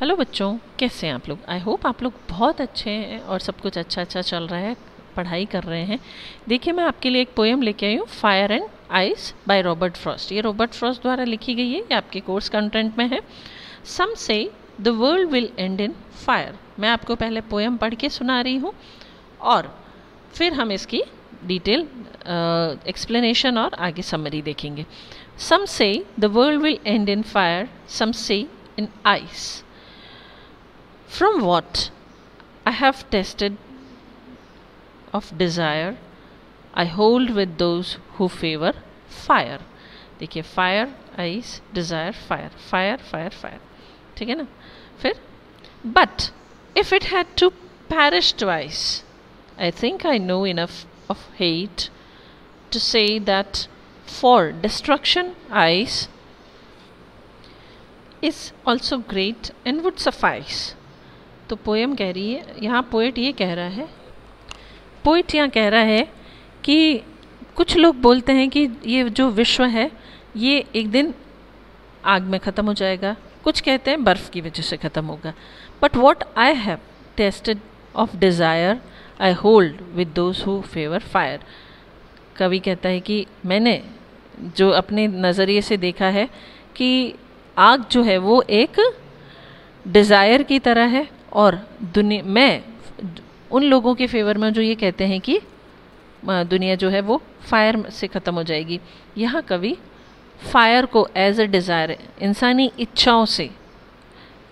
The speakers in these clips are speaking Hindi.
हेलो बच्चों, कैसे हैं आप लोग। आई होप आप लोग बहुत अच्छे हैं और सब कुछ अच्छा अच्छा चल रहा है, पढ़ाई कर रहे हैं। देखिए, मैं आपके लिए एक पोएम लेके आई हूँ, fire and ice bye Robert Frost. ये रॉबर्ट फ्रॉस्ट द्वारा लिखी गई है, ये आपके कोर्स कंटेंट में है। सम say the world will end in fire. मैं आपको पहले पोएम पढ़ के सुना रही हूँ और फिर हम इसकी डिटेल एक्सप्लेनेशन और आगे समरी देखेंगे। Some say the world will end in fire, some say in ice. From what I have tasted of desire, I hold with those who favor fire. देखिए, fire, ice, desire, fire, fire, fire, fire. ठीक है ना। फिर but if it had to perish twice, I think I know enough of hate to say that for destruction ice is also great and would suffice. तो पोएम कह रही है, यहाँ पोएट ये कह रहा है, पोएट यहाँ कह रहा है कि कुछ लोग बोलते हैं कि ये जो विश्व है ये एक दिन आग में ख़त्म हो जाएगा, कुछ कहते हैं बर्फ़ की वजह से ख़त्म होगा। But what I have tested of desire I hold with those who favour fire. कवि कहता है कि मैंने जो अपने नज़रिए से देखा है कि आग जो है वो एक डिज़ायर की तरह है और मैं उन लोगों के फेवर में जो ये कहते हैं कि दुनिया जो है वो फायर से ख़त्म हो जाएगी। यहाँ कवि फायर को एज अ डिज़ायर इंसानी इच्छाओं से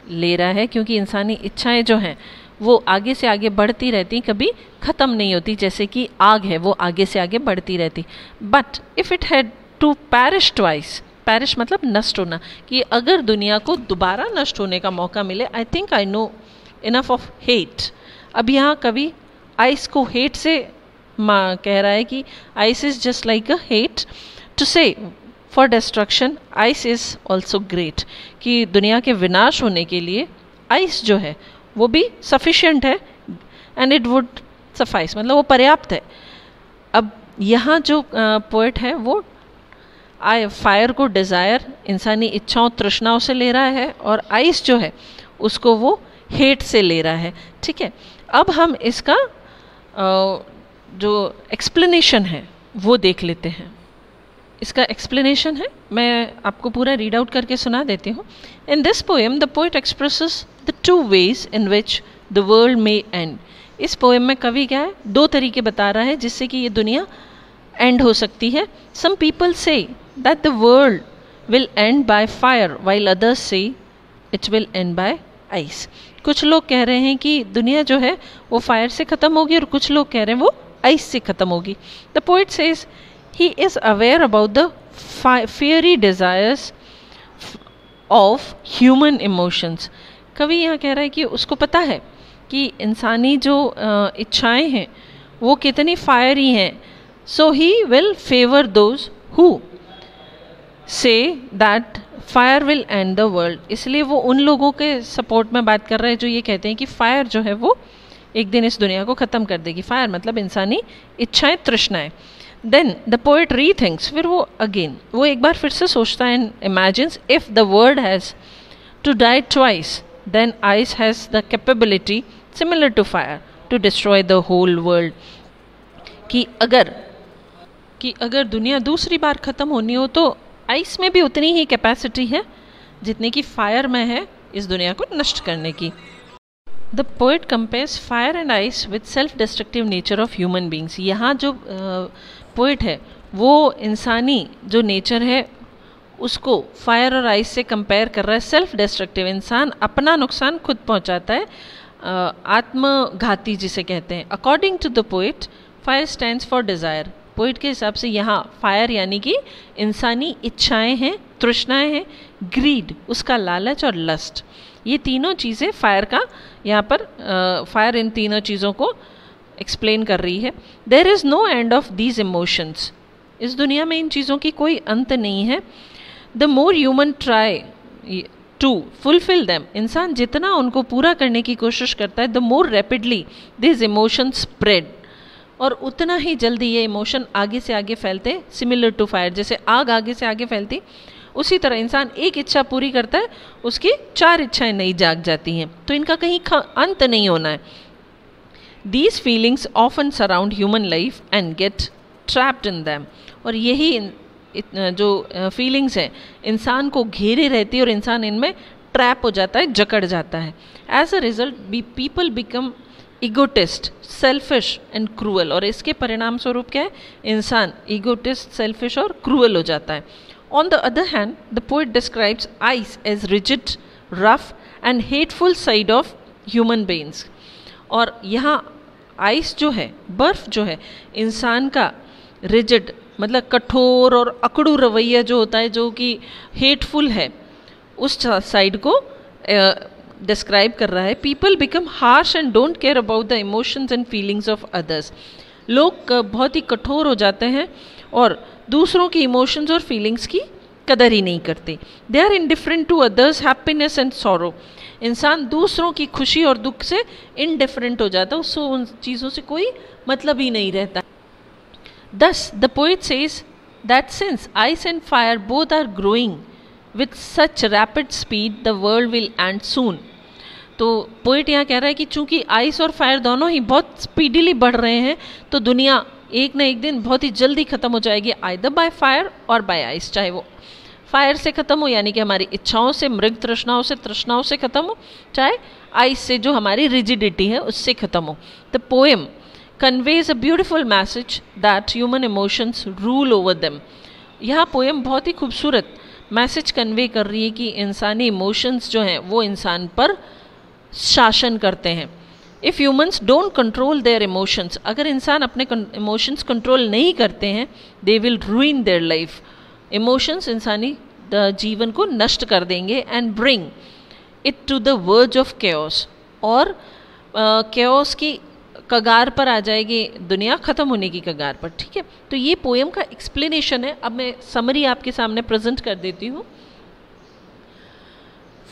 ले रहा है, क्योंकि इंसानी इच्छाएं जो हैं वो आगे से आगे बढ़ती रहती, कभी ख़त्म नहीं होती। जैसे कि आग है वो आगे से आगे बढ़ती रहती। But if it had to perish twice, perish मतलब नष्ट होना, कि अगर दुनिया को दोबारा नष्ट होने का मौका मिले, I think I know enough of hate. अब यहाँ कवि आइस को हेट से कह रहा है कि ice is just like a hate to say for destruction ice is also great, कि दुनिया के विनाश होने के लिए आइस जो है वो भी सफिशिएंट है एंड इट वुड सफाइस, मतलब वो पर्याप्त है। अब यहाँ जो पोएट है वो फायर को डिज़ायर इंसानी इच्छाओं तृष्णाओं से ले रहा है और आइस जो है उसको वो हेट से ले रहा है। ठीक है, अब हम इसका जो एक्सप्लेनेशन है वो देख लेते हैं। इसका एक्सप्लेनेशन है, मैं आपको पूरा रीड आउट करके सुना देती हूँ। In this poem the poet expresses the two ways in which the world may and. इस पोएम में कवि क्या है, दो तरीके बता रहा है जिससे कि ये दुनिया एंड हो सकती है। सम पीपल से that the world will end by fire while others say it will end by ice. कुछ लोग कह रहे हैं कि दुनिया जो है वो फायर से ख़त्म होगी और कुछ लोग कह रहे हैं वो आइस से ख़त्म होगी। The poet says he is aware about the fiery desires of human emotions. कवि यहाँ कह रहा है कि उसको पता है कि इंसानी जो इच्छाएं हैं वो कितनी फायरी हैं। So he will favor those who say that fire will end the world. इसलिए वो उन लोगों के सपोर्ट में बात कर रहे हैं जो ये कहते हैं कि फायर जो है वो एक दिन इस दुनिया को ख़त्म कर देगी। फायर मतलब इंसानी इच्छाएं तृष्णाएं। देन द पोएट रीथिंक्स, फिर वो अगेन वो एक बार फिर से सोचता है and imagines if the world has to die twice then ice has the capability similar to fire to destroy the whole world. कि अगर दुनिया दूसरी बार ख़त्म होनी हो तो आइस में भी उतनी ही कैपेसिटी है जितनी कि फायर में है इस दुनिया को नष्ट करने की। The poet compares fire and ice with self destructive nature of human beings. यहाँ जो पोएट है वो इंसानी जो नेचर है उसको फायर और आइस से कंपेयर कर रहा है। सेल्फ डिस्ट्रक्टिव, इंसान अपना नुकसान खुद पहुँचाता है, आत्मघाती जिसे कहते हैं। According to the poet fire stands for desire. Poet के हिसाब से यहाँ फायर यानी कि इंसानी इच्छाएं हैं, तृष्णाएं हैं, ग्रीड उसका लालच और लस्ट, ये तीनों चीज़ें फायर का यहाँ पर फायर इन तीनों चीज़ों को एक्सप्लेन कर रही है। There is no end of these emotions. इस दुनिया में इन चीज़ों की कोई अंत नहीं है। The more human try to fulfil them, इंसान जितना उनको पूरा करने की कोशिश करता है, the more rapidly this emotions spread, और उतना ही जल्दी ये इमोशन आगे से आगे फैलते, सिमिलर टू फायर, जैसे आग आगे से आगे फैलती उसी तरह इंसान एक इच्छा पूरी करता है, उसकी 4 इच्छाएं नई जाग जाती हैं, तो इनका कहीं अंत नहीं होना है. These feelings often surround human life and get trapped in them. और यही जो फीलिंग्स हैं इंसान को घेरे रहती है और इंसान इनमें ट्रैप हो जाता है, जकड़ जाता है. As a result people become egotist, selfish and cruel. और इसके परिणाम स्वरूप क्या है, इंसान ईगोटिस्ट, सेल्फिश और क्रूअल हो जाता है. On the other hand the poet describes ice as rigid, rough and hateful side of human beings. और यहाँ आइस जो है, बर्फ जो है, इंसान का रिजिड मतलब कठोर और अकड़ू रवैया जो होता है, जो कि हेटफुल है, उस साइड को डिस्क्राइब कर रहा है. People become harsh and don't care about the emotions and feelings of others. लोग बहुत ही कठोर हो जाते हैं और दूसरों की इमोशंस और फीलिंग्स की कदर ही नहीं करते. They are indifferent to others happiness and sorrow. इंसान दूसरों की खुशी और दुख से इनडिफरेंट हो जाता है, उसको उन चीज़ों से कोई मतलब ही नहीं रहता. Thus, the poet says that since ice and fire both are growing with such rapid speed, the world will end soon. तो पोइट यहाँ कह रहा है कि चूंकि आइस और फायर दोनों ही बहुत स्पीडीली बढ़ रहे हैं, तो दुनिया एक ना एक दिन बहुत ही जल्दी ख़त्म हो जाएगी, आइदर बाय फायर और बाय आइस. चाहे वो फायर से ख़त्म हो, यानी कि हमारी इच्छाओं से, मृग तृष्णाओं से ख़त्म हो, चाहे आइस से, जो हमारी रिजिडिटी है, उससे ख़त्म हो. The poem conveys a beautiful message that human emotions rule over them. यह पोएम बहुत ही खूबसूरत मैसेज कन्वे कर रही है कि इंसानी इमोशंस जो हैं वो इंसान पर शासन करते हैं. If humans don't control their emotions, अगर इंसान अपने इमोशंस कंट्रोल नहीं करते हैं, they will ruin their life. Emotions इंसानी जीवन को नष्ट कर देंगे and bring it to the verge of chaos. और केओस की कगार पर आ जाएगी, दुनिया ख़त्म होने की कगार पर. ठीक है, तो ये पोएम का एक्सप्लेनेशन है. अब मैं समरी आपके सामने प्रेजेंट कर देती हूँ.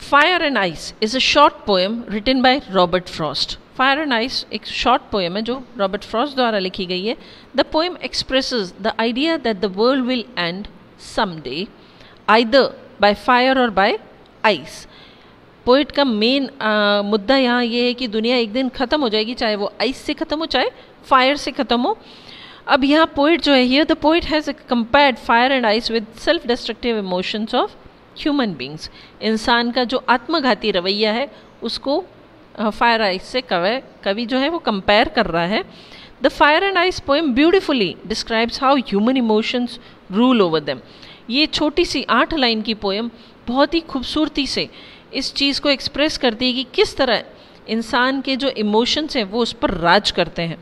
Fire and ice is a short poem written by Robert Frost. Fire and ice एक शॉर्ट पोएम है जो रॉबर्ट फ्रॉस्ट द्वारा लिखी गई है. The poem expresses the idea that the world will end someday either by fire और बाय आइस. पोइट का मेन मुद्दा यहाँ ये है कि दुनिया एक दिन ख़त्म हो जाएगी, चाहे वो आइस से ख़त्म हो, चाहे फायर से ख़त्म हो. अब यहाँ पोइट जो है, here the poet has compared fire and ice with self destructive emotions of human beings. इंसान का जो आत्मघाती रवैया है उसको फायर आइस से कवि जो है वो कंपेयर कर रहा है. The fire and ice poem beautifully describes how human emotions rule over them. ये छोटी सी 8 लाइन की पोएम बहुत ही खूबसूरती से इस चीज़ को एक्सप्रेस करती है कि किस तरह इंसान के जो इमोशंस हैं वो उस पर राज करते हैं.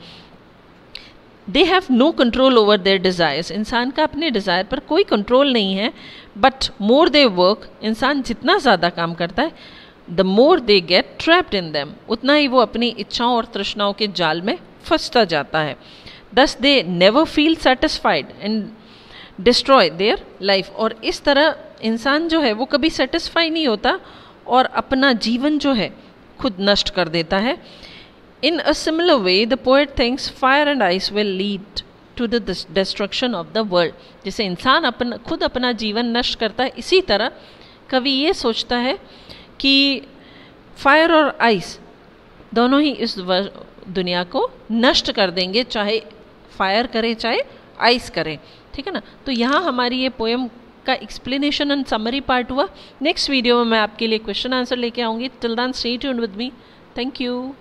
They have no control over their desires. इंसान का अपने डिज़ायर पर कोई कंट्रोल नहीं है. बट मोर दे वर्क, इंसान जितना ज़्यादा काम करता है, the more they get trapped in them, उतना ही वो अपनी इच्छाओं और तृष्णाओं के जाल में फंसता जाता है. दस they never feel satisfied and destroy their life. और इस तरह इंसान जो है वो कभी सेटिस्फाई नहीं होता और अपना जीवन जो है खुद नष्ट कर देता है. In a similar way the poet thinks fire and ice will lead to the destruction of the world. जैसे इंसान खुद अपना जीवन नष्ट करता है, इसी तरह कवि ये सोचता है कि फायर और आइस दोनों ही इस दुनिया को नष्ट कर देंगे, चाहे फायर करे चाहे आइस करे. ठीक है ना. तो यहाँ हमारी ये पोएम का एक्सप्लेनेशन एंड समरी पार्ट हुआ. नेक्स्ट वीडियो में मैं आपके लिए क्वेश्चन आंसर लेके आऊँगी. Till then stay tuned with me. Thank you.